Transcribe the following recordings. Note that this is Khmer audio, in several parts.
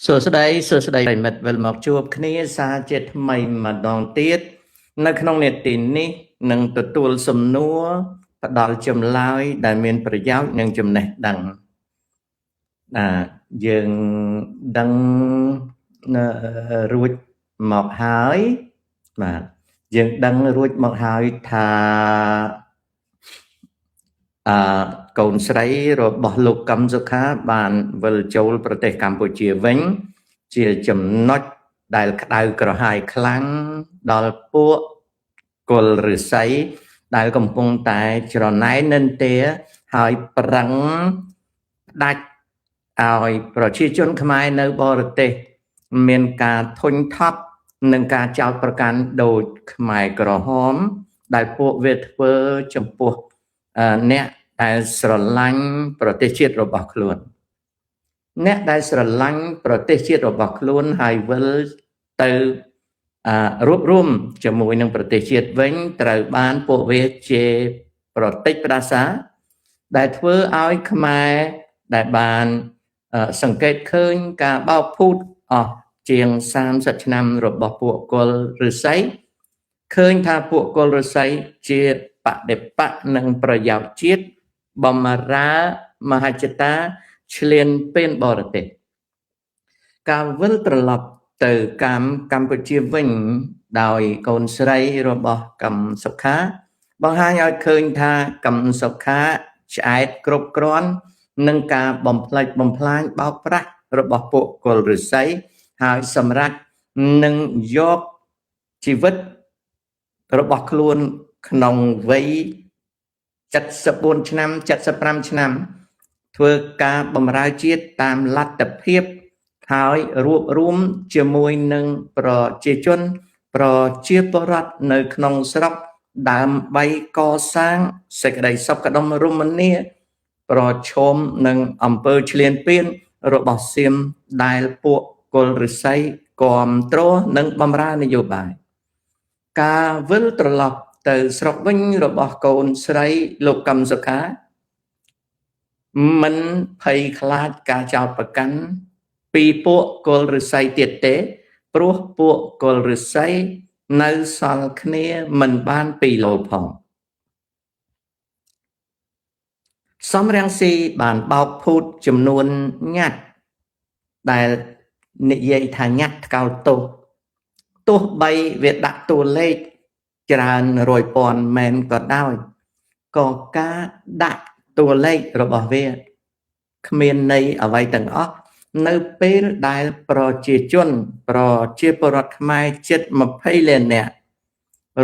សួស្តីប្រិមិត្តវិលមកជួបគ្នាសារជាថ្មីម្ដងទៀតនៅក្នុងនេតិនេះនឹងទទួលសំណួរផ្ដល់ចម្លើយដែលមានប្រយោជន៍និងចំណេះដឹងយើងដឹងរួចមកហើយបាទយើងដឹងរួចមកហើយថាកូនស្រីរបស់លោកកឹមសុខាបានវិលចូលប្រទេសកម្ពុជាវិញជាចំណុចដែលក្តៅក្រហាយខ្លាំងដល់ពួកគល់ឫស្សីដែលកំពុងតែច្រណែននិន្ទាហើយប្រឹងដាច់ឲ្យប្រជាជនខ្មែរនៅបរទេសមានការធុញថប់នឹងការចោទប្រកាន់ដោយខ្មែរក្រហមដែលពួកវាធ្វើចំពោះអ្នកដែលស្រឡាញ់ប្រទេសជាតិរបស់ខ្លួនអ្នកដែលស្រឡាញ់ប្រទេសជាតិរបស់ខ្លួនហើយវិលទៅរួបរวมជាមួយនឹងប្រទេសជាតិវិញត្រូវបានពួកវាជាប្រតិចផ្ដាសាដែលធ្វើឲ្យខ្មែរដែលបានសង្កេតឃើញការបោកភូតអស់ជាង30ឆ្នាំរបស់ពួកគល់ឫស្សីឃើញថាពួកគល់ឫស្សីជាបដិបកនឹងប្រយោជន៍ជាតិបំរើមហិច្ឆតាឈ្លានពានបរទេសការវិលត្រឡប់ទៅកម្ពុជាវិញដោយកូនស្រីរបស់កឹមសុខាបង្ហាញឲ្យឃើញថាកឹមសុខាឆ្អែតគ្រប់គ្រាន់នឹងការបំផ្លិចបំផ្លាញបោកប្រាស់របស់ពួកគល់ឫស្សីហើយសម្រាប់នឹងយកជីវិតរបស់ខ្លួនក្នុងវ័យ74ឆ្នាំ75ឆ្នាំធ្វើការបម្រើជាតិតាមលទ្ធភាពហើយរួបរวมជាមួយនឹងប្រជាជនប្រជាពលរដ្ឋនៅក្នុងស្រុកដើម្បីកសាងសេចក្តីសុខដុមរមនាប្រឈមនឹងអំពើឈ្លានពានរបស់សៀមដែលពួកគល់ឫស្សីគាំទ្រនិងបម្រើនយោបាយការវិលត្រឡប់ទៅស្រុកវិញរបស់កូនស្រីលោកកឹមសុខាមិនភ័យខ្លាចការចោទប្រកាន់ពីពួកគល់ឫស្សីទៀតទេព្រោះពួកគល់ឫស្សីនៅសល់គ្នាមិនបានពីរលោផងសំរងស៊ីបានបោកភូតចំនួនញ៉ាត់ដែលនិយាយថាញ៉ាត់ថ្កោលទោះបីវាដាក់តួលេខច្រើនរយពាន់មែនក៏ដោយក៏ការដាក់តួលេខរបស់វាគ្មានន័យអ្វីទាំងអស់នៅពេលដែលប្រជាពលរដ្ឋខ្មែរជិត20លាននាក់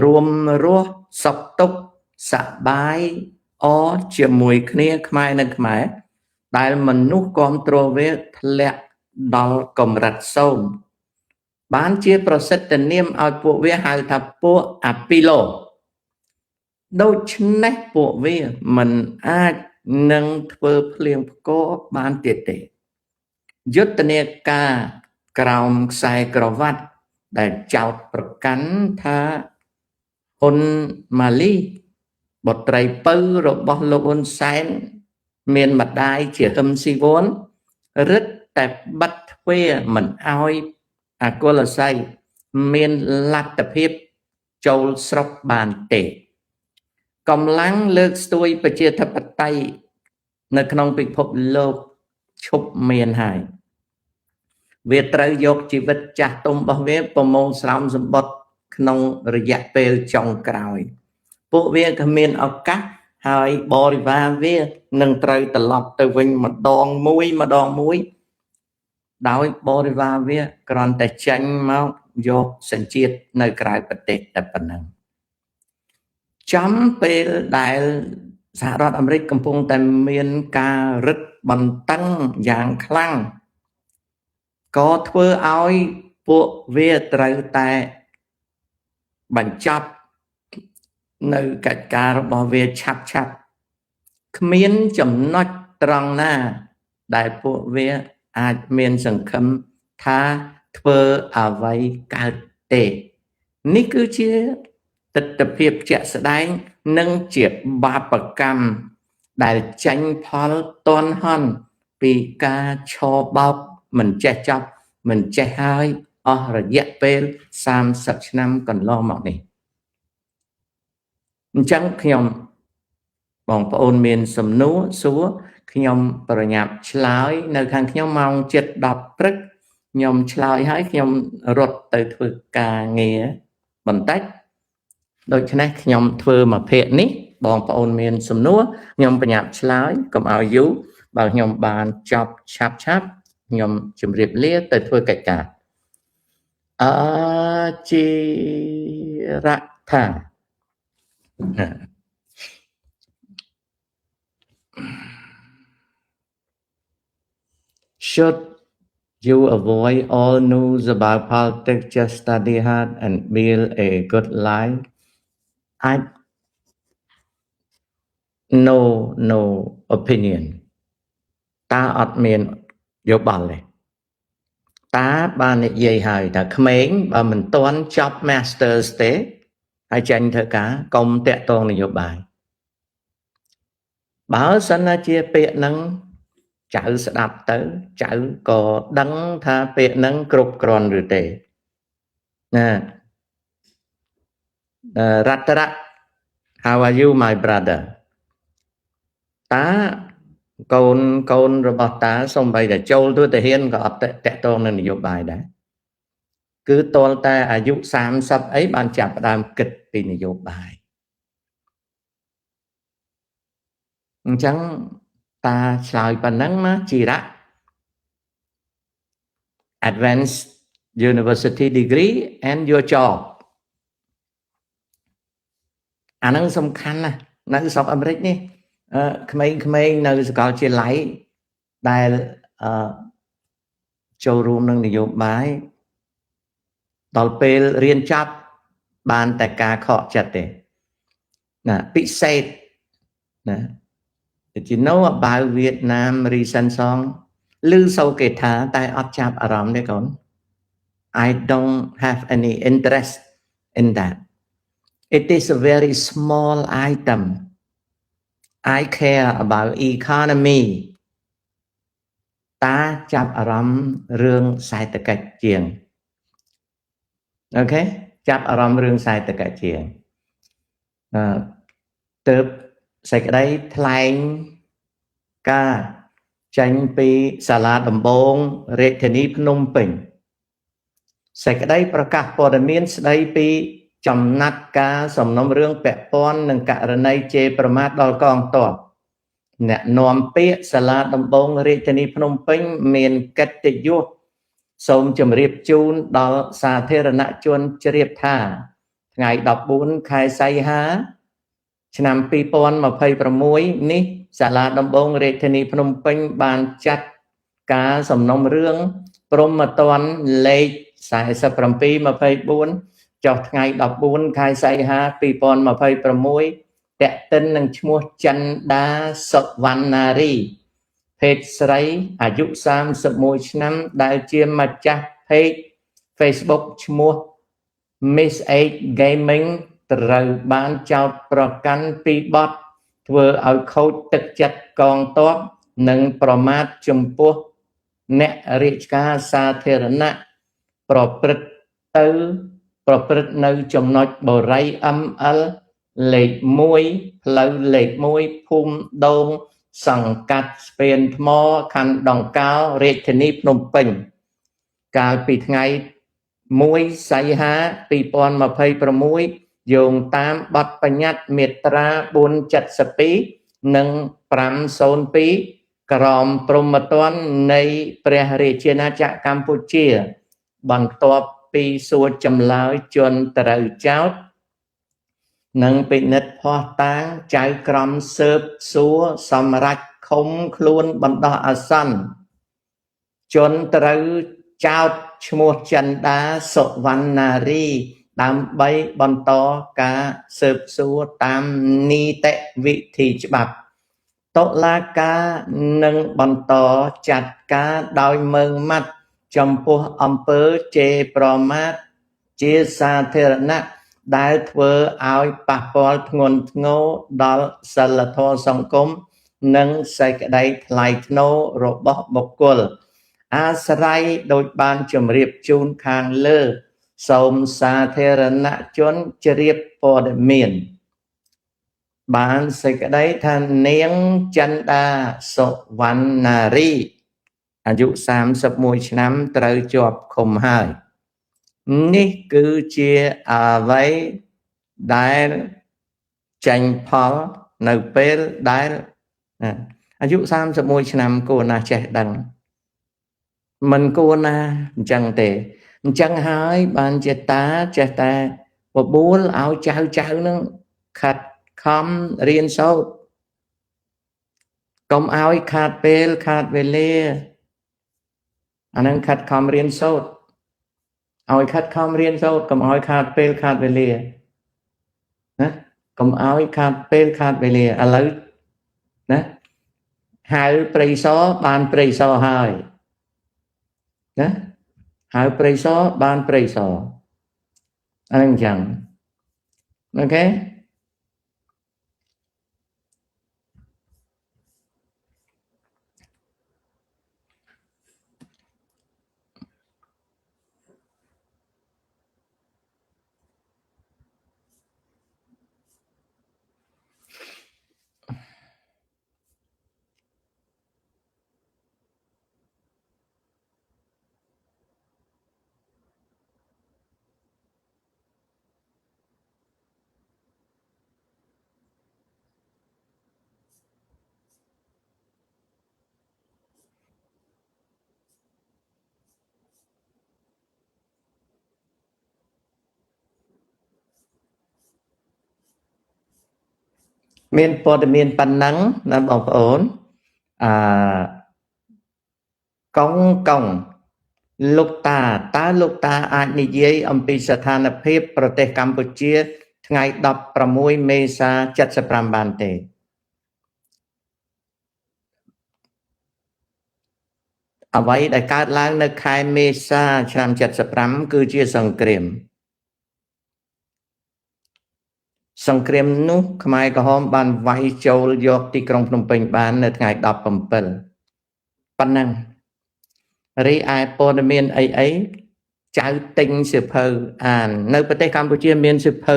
រួមរស់សុខទុក្ខសប្បាយជាមួយគ្នាខ្មែរនិងខ្មែរដែលមនុស្សគាំទ្រវាធ្លាក់ដល់កម្រិត0បានជាប្រសិទ្ធនាមឲ្យពួកវាហៅថាពួកអពីឡូដូច្នេះពួកវាមិនអាចនឹងធ្វើភ្លៀងផ្គរបានទៀតទេយុទ្ធនាការក្រោមខ្សែក្រវ៉ាត់ដែលចោទប្រកាន់ថាហ៊ុនម៉ាលីបុត្រីពៅរបស់លោកហ៊ុនសែនមានម្ដាយជាហ៊ឹមស៊ីវ័នរឹតតែបិទទ្វារមិនអោយអកុលស័យមានលទ្ធភាពចូលស្រុកបានទេកម្លាំងលើកស្ទួយប្រជាធិបតេយ្យនៅក្នុងពិភពលោកឈប់មានហើយវាត្រូវយកជីវិតចាស់ទុំរបស់វាប្រមូលស្រោមសម្បត្តិក្នុងរយៈពេលចុងក្រោយពួកវាគ្មានឱកាសហើយបរិវារវានឹងត្រូវត្រឡប់ទៅវិញម្ដងមួយដោយបរិវារវាគ្រាន់តែចេញមកយកសញ្ជាតិនៅក្រៅប្រទេសតែប៉ុណ្ណឹងចំពេលដែលសហរដ្ឋអាមេរិកកំពុងតែមានការរឹតបន្តឹងយ៉ាងខ្លាំងក៏ធ្វើឲ្យពួកវាត្រូវតែបញ្ចប់នៅកិច្ចការរបស់វាឆាប់គ្មានចំណុចត្រង់ណាដែលពួកវាអាចមានសង្ឃឹមថាធ្វើអ្វីកើតទេនេះគឺជាទស្សនវិជ្ជាជាក់ស្ដែងនិងជាបាបកម្មដែលចេញផលតន់ហន់ពីការឆោបោកមិនចេះចប់ មិនចេះហើយអស់រយៈពេល30ឆ្នាំកន្លងមកនេះអញ្ចឹងខ្ញុំបងប្អូនមានសំណួរសួរខ្ញុំប្រញាប់ឆ្លើយនៅខាងខ្ញុំម៉ោង 7:10 ព្រឹកខ្ញុំឆ្លើយហើយខ្ញុំរត់ទៅធ្វើការងារបន្តិចដូច្នេះខ្ញុំធ្វើមួយភាគនេះបងប្អូនមានសំណួរខ្ញុំប្រញាប់ឆ្លើយកុំឲ្យយូរបើខ្ញុំបានចប់ឆាប់ខ្ញុំជម្រាបលាទៅធ្វើកិច្ចការជីរៈថា Should you avoid all news about politics, just study hard and build a good life? I no opinion. តាអត់មានយោបល់ទេតាបាននិយាយហើយថាក្មេងបើមិនទាន់ចប់ Masters ទេហើយចាញ់ធ្វើការកុំតាក់ទងនយោបាយបើសិនណាជាពាក្យហ្នឹងចៅស្ដាប់ទៅចៅក៏ដឹងថាពាក្យហ្នឹងគ្រប់គ្រាន់ឬទេណារតរៈ How are you my brother តាកូនរបស់តាសំបីតែចូលទៅទាហានក៏អត់តាក់ទងនឹងនយោបាយដែរគឺតលតែអាយុ30អីបានចាប់ផ្ដើមគិតពីនយោបាយអញ្ចឹងតាឆ្លើយប៉ុណ្ណឹងណាជីរៈ Advanced University degree and your job អាហ្នឹងសំខាន់ណាស់នៅស្រុកអាមេរិកនេះក្មេងៗនៅសាកលវិទ្យាល័យដែលចូលរួមនឹងនយោបាយដល់ពេលរៀនចប់បានតែការខកចិត្តទេណាពិសេសណា Did you know about Vietnam recent song ឮសូរគេថាតែអត់ចាប់អារម្មណ៍ទេកូន I don't have any interest in that it is a very small item I care about economy តាចាប់អារម្មណ៍រឿងសេដ្ឋកិច្ចជាងអូខេចាប់អារម្មណ៍រឿងសេដ្ឋកិច្ចជាងទៅសេចក្តីថ្លែងការចេញពីសាលាដំបងរាជធានីភ្នំពេញសេចក្តីប្រកាសព័ត៌មានស្តីពីចំណាត់ការសំណុំរឿងពាក់ព័ន្ធនឹងករណីជេរប្រមាថដល់កងទ័ពអ្នកនាំពាក្យសាលាដំបងរាជធានីភ្នំពេញមានកិត្តិយសសូមជម្រាបជូនដល់សាធារណជនជ្រាបថាថ្ងៃ14ខែសីហាឆ្នាំ2026នេះសាលាដំបងរាជធានីភ្នំពេញបានចាត់ការសំណុំរឿងព្រហ្មទណ្ឌលេខ4724ចុះថ្ងៃ14ខែសីហា2026តាក់ទិននឹងឈ្មោះចិន្តាសុវណ្ណារីភេទស្រីអាយុ31ឆ្នាំដែលជាម្ចាស់ page Facebook ឈ្មោះ Miss 8 Gaming ត្រូវបានចោទប្រកាន់ពីបទធ្វើឲ្យខូចទឹកចិត្តកងទ័ពនិងប្រមាថចំពោះអ្នករាជការសាធារណៈប្រព្រឹត្តនៅចំណុចបូរី ML លេខ1ផ្លូវលេខ1ភូមិដូងសង្កាត់ស្ពានថ្មខណ្ឌដង្កោរាជធានីភ្នំពេញកាលពីថ្ងៃ1សីហា2026យោងតាមបទបញ្ញត្តិមាត្រា472និង502ក្រមព្រហ្មទណ្ឌនៃព្រះរាជាណាចក្រកម្ពុជាបន្ទាប់ពីសួរចម្លើយជនត្រូវចោទនិងពិនិត្យភស្តុតាងចៅក្រមស៊ើបសួរសម្រាប់ឃុំខ្លួនបណ្ដោះអាសន្នជនត្រូវចោទឈ្មោះចិន្តាសុវណ្ណារីដើម្បីបន្តការស៊ើបសួរតាមនីតិវិធីច្បាប់តុលាការនឹងបន្តចាត់ការដោយម៉ឺងម៉ាត់ចំពោះអំពើជេរប្រមាថជាសាធារណៈដែលធ្វើឲ្យប៉ះពាល់ធ្ងន់ធ្ងរដល់សីលធម៌សង្គមនិងសេចក្តីថ្លៃថ្នូររបស់បុគ្គល អាស្រ័យដោយបានជម្រាបជូនខាងលើសូមសាធារណជនជ្រាបព័ត៌មានបានសេចក្តីថានាងចិន្តាសុវណ្ណារីអាយុ31ឆ្នាំត្រូវជាប់ឃុំហើយនេះគឺជាអ្វីដែលចេញផលនៅពេលដែលអាយុ31ឆ្នាំគួរណាស់ចេះដឹងមិនគួរណាអញ្ចឹងទេអញ្ចឹងហើយបានជាតាចេះតែបបួលឲ្យចៅនឹងខិតខំរៀនសូត្រកុំឲ្យខាតពេលខាតវេលាអានឹងខិតខំរៀនសូត្រឲ្យខិតខំរៀនសូត្រកុំឲ្យខាតពេលខាតវេលាណាកុំឲ្យខាតពេលខាតវេលាឥឡូវណាហៅព្រៃសរបានព្រៃសរហើយណាហៅព្រៃសរបានព្រៃសរអញ្ចឹងអូខេមានព័ត៌មានប៉ុណ្ណឹងណាបងប្អូនកុងលោកតាតើលោកតាអាចនិយាយអំពីស្ថានភាពប្រទេសកម្ពុជាថ្ងៃ16មេសា75បានទេអ្វីដែលកើតឡើងនៅខែមេសាឆ្នាំ75គឺជាសង្គ្រាមនោះខ្មែរក្រហមបានវាយចូលយកទីក្រុងភ្នំពេញបាននៅថ្ងៃ17ប៉ុណ្ណឹងរីឯព័ត៌មានអីចៅទិញសៀវភៅអាននៅប្រទេសកម្ពុជាមានសៀវភៅ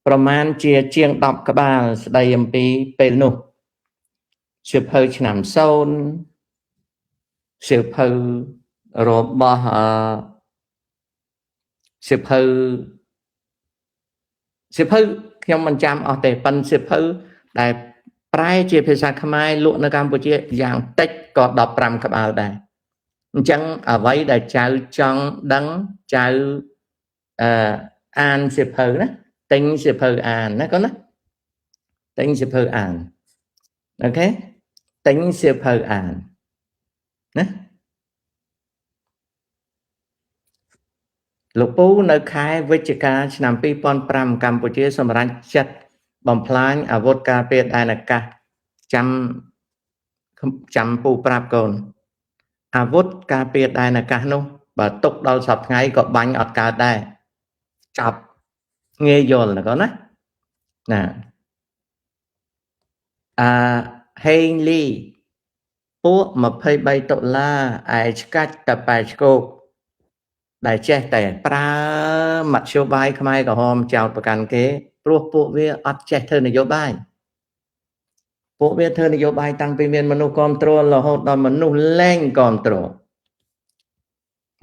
ប្រមាណជាជាង10ក្បាលស្ដីអំពីពេលនោះសៀវភៅឆ្នាំ0សៀវភៅរបស់សៀវភៅខ្ញុំមិនចាំអស់ទេប៉ុន្តែសៀវភៅដែលប្រែជាភាសាខ្មែរលក់នៅកម្ពុជាយ៉ាងតិចក៏15ក្បាលដែរអញ្ចឹងអ្វីដែលចៅចង់ដឹងចៅអានសៀវភៅណាទិញសៀវភៅអានណាកូនណាទិញសៀវភៅអានអូខេទិញសៀវភៅអានណាលោកពូនៅខែវិច្ឆិកាឆ្នាំ2005កម្ពុជាសម្រេចចិត្តបំផ្លាញអាវុធការពារដែនអាកាសចាំពូប្រាប់កូនអាវុធការពារដែនអាកាសនោះបើទុកដល់សប្តាហ៍ថ្ងៃក៏បាញ់អត់កើតដែរចាប់ងាយយល់ណាកូនណាហេងលីពួក23ដុល្លារឯឆ្កាច់តែប៉ែឆ្កោកដែលចេះតែប្រើមធ្យោបាយខ្មែរក្រហមចោតប្រកាន់គេព្រោះពួកវាអត់ចេះធ្វើនយោបាយពួកវាធ្វើនយោបាយតាំងពីមានមនុស្សគ្រប់គ្រងរហូតដល់មនុស្សលែងគ្រប់គ្រង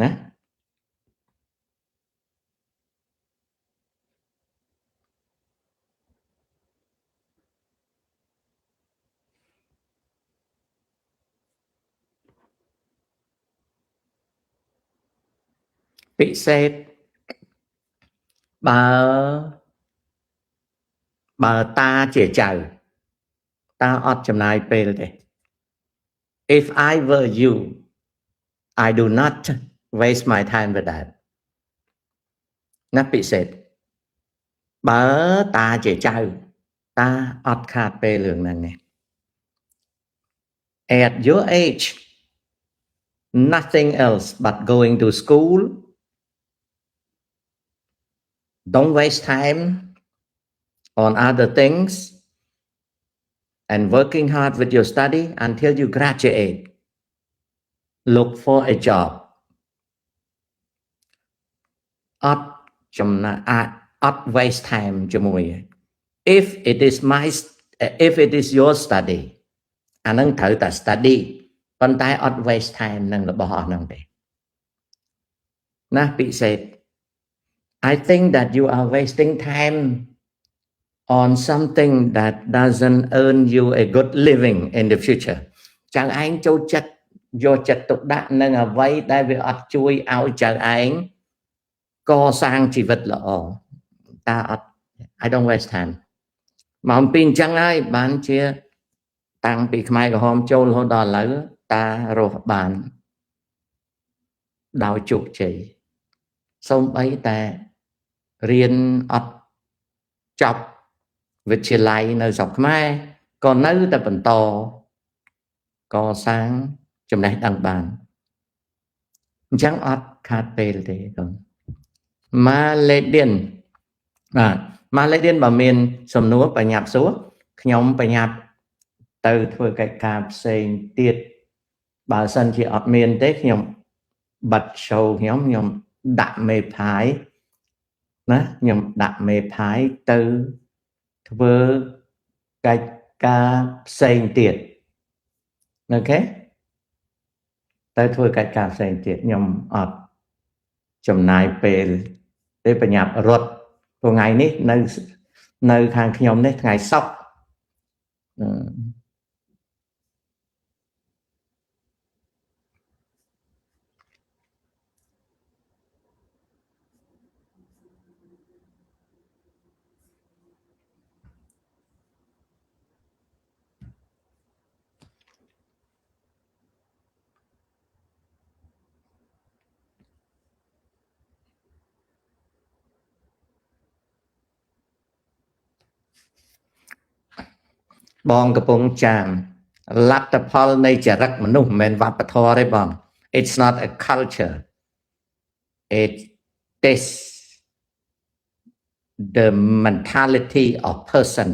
ណាពិសេសបើតាជាចៅតាអត់ចំណាយពេលទេ If I were you I do not waste my time with that ណាពិសេសបើតាជាចៅតាអត់ខាតពេលរឿងហ្នឹងទេ At your age nothing else but going to school don't waste time on other things and working hard with your study until you graduate look for a job អត់ចំណាអត់ waste time ជាមួយ if it is if it is your study អានឹងត្រូវតែ study ប៉ុន្តែអត់ waste time នឹងរបស់អស់ហ្នឹងទេណាពិសេស I think that you are wasting time on something that doesn't earn you a good living in the future ចៅឯងចូលចិត្តយកចិត្តទុកដាក់នឹងអ្វីដែលវាអត់ជួយឲ្យចៅឯងកសាងជីវិតល្អតាអត់ I don't waste time មកអំពីអញ្ចឹងហើយបានជាតាំងពីខ្មែរក្រហមចូលរហូតដល់ឥឡូវតារស់បានដោយជោគជ័យសូម្បីតែរៀនអត់ចប់វិទ្យាល័យនៅស្រុកខ្មែរក៏នៅតែបន្តកសាងចំណេះដឹងបានអញ្ចឹងអត់ខាតពេលទេកូនម៉ាឡេឌៀនបាទម៉ាឡេឌៀនបើមានសំណួរបញ្ញាប់សួរខ្ញុំបញ្ញាប់ទៅធ្វើកិច្ចការផ្សេងទៀតបើសិនជាអត់មានទេខ្ញុំបិទ show ខ្ញុំដាក់មេផាយណាខ្ញុំដាក់មេផាយទៅធ្វើកិច្ចការផ្សេងទៀតអូខេទៅធ្វើកិច្ចការផ្សេងទៀតខ្ញុំអត់ចំណាយពេលទេបញ្ញាប់រត់ថ្ងៃនេះនៅខាងខ្ញុំនេះថ្ងៃសុក្របងកំពុងចាមលទ្ធផលនៃចរិតមនុស្សមិនមែនវប្បធម៌ទេបង it's not a culture it is the mentality of person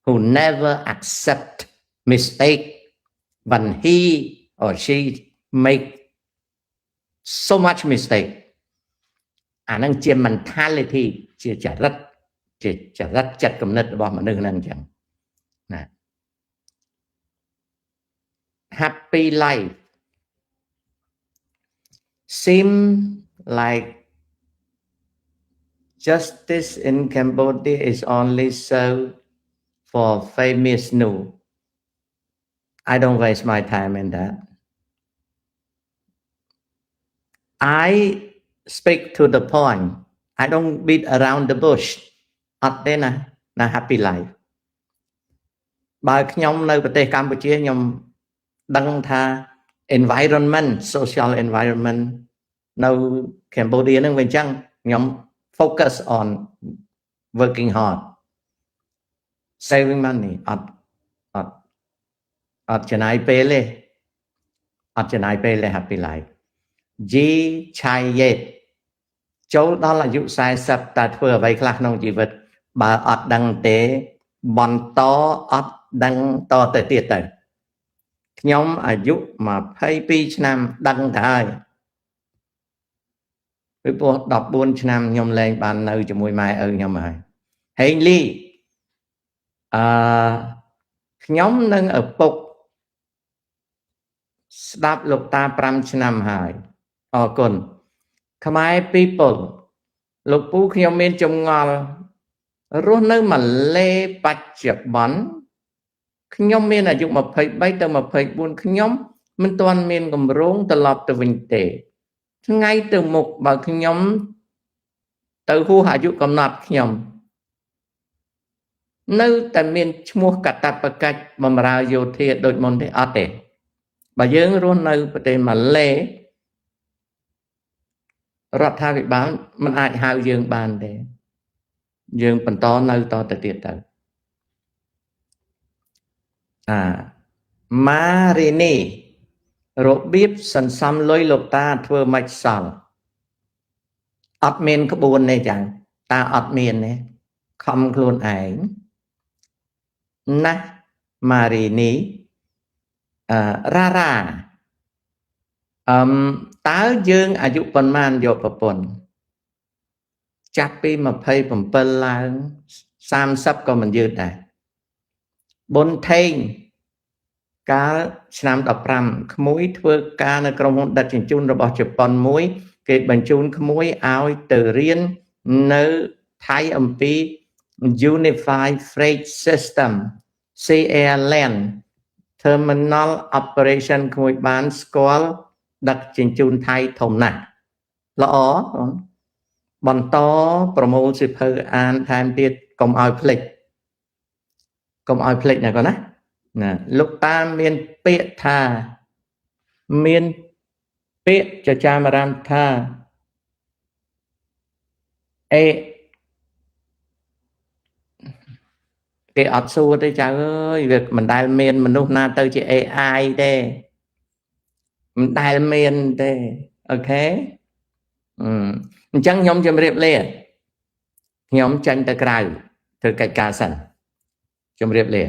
who never accept mistake when he or she make so much mistake អានឹងជា mentality ជាចរិតចិត្តគំនិតរបស់មនុស្សហ្នឹងអញ្ចឹងណា happy life seem like justice in Cambodia is only served for famous no I don't waste my time in that I speak to the point I don't beat around the bush អត់ទេណា happy life បើខ្ញុំនៅប្រទេសកម្ពុជាខ្ញុំដឹងថា environment social environment នៅ Cambodia ហ្នឹងវាអញ្ចឹងខ្ញុំ focus on working hard saving money អត់ចំណាយពេលទេអត់ចំណាយពេលទេ happy life G ឆៃយេតចូលដល់អាយុ40តើធ្វើអ្វីខ្លះក្នុងជីវិតបើអត់ដឹងទេបន្តអត់ដឹងតទៅទៀតទៅខ្ញុំអាយុ22ឆ្នាំដឹងទៅហើយពីព្រោះ14ឆ្នាំខ្ញុំលែងបាននៅជាមួយម៉ែឪខ្ញុំហើយហេងលីខ្ញុំនិងឪពុកស្ដាប់លោកតា5ឆ្នាំហើយអរគុណខ្មែរ people លោកពូខ្ញុំមានចម្ងល់រស់នៅម៉ាឡេបច្ចុប្បន្នខ្ញុំមានអាយុ23ទៅ24ខ្ញុំមិនទាន់មានកម្រងត្រឡប់ទៅវិញទេថ្ងៃទៅមុខបើខ្ញុំទៅហួសអាយុកំណត់ខ្ញុំនៅតែមានឈ្មោះកតបកិច្ចបម្រើយោធាដូចមុនទេអត់ទេបើយើងរស់នៅប្រទេសម៉ាឡេរដ្ឋាភិបាលមិនអាចហៅយើងបានទេយើងបន្តនៅតទៅទៀតទៅម៉ារីនីរបៀបសន្សំលុយលោកតាធ្វើមិនសល់អត់មានក្បួនទេចាតាអត់មានទេខំខ្លួនឯងណាម៉ារីនីរ៉ា តើយើងអាយុប៉ុន្មានយកប្រពន្ធចាប់ពី27ឡើង30ក៏មិនយឺតដែរបុនថេងកាលឆ្នាំ15ក្មួយធ្វើការនៅក្រុមហ៊ុនដឹកជញ្ជូនរបស់ជប៉ុនមួយគេបញ្ជូនក្មួយឲ្យទៅរៀននៅថៃអំពី Unified Freight System CALN Terminal Operation ក្មួយបានស្គាល់ដឹកជញ្ជូនថៃធំណាស់ល្អបន្តប្រមូលសិភៅអានថែមទៀតកុំឲ្យភ្លេចណាកូនណាលោកតាមានពាក្យថាមានពាក្យចចាមអារាមថាអេគេអត់សួរទេចៅអើយវាមិនដែលមានមនុស្សណាទៅជា AI ទេមិនដែលមានទេអូខេអញ្ចឹងខ្ញុំជម្រាបលាខ្ញុំចាញ់ទៅក្រៅធ្វើកិច្ចការសិនជម្រាបលា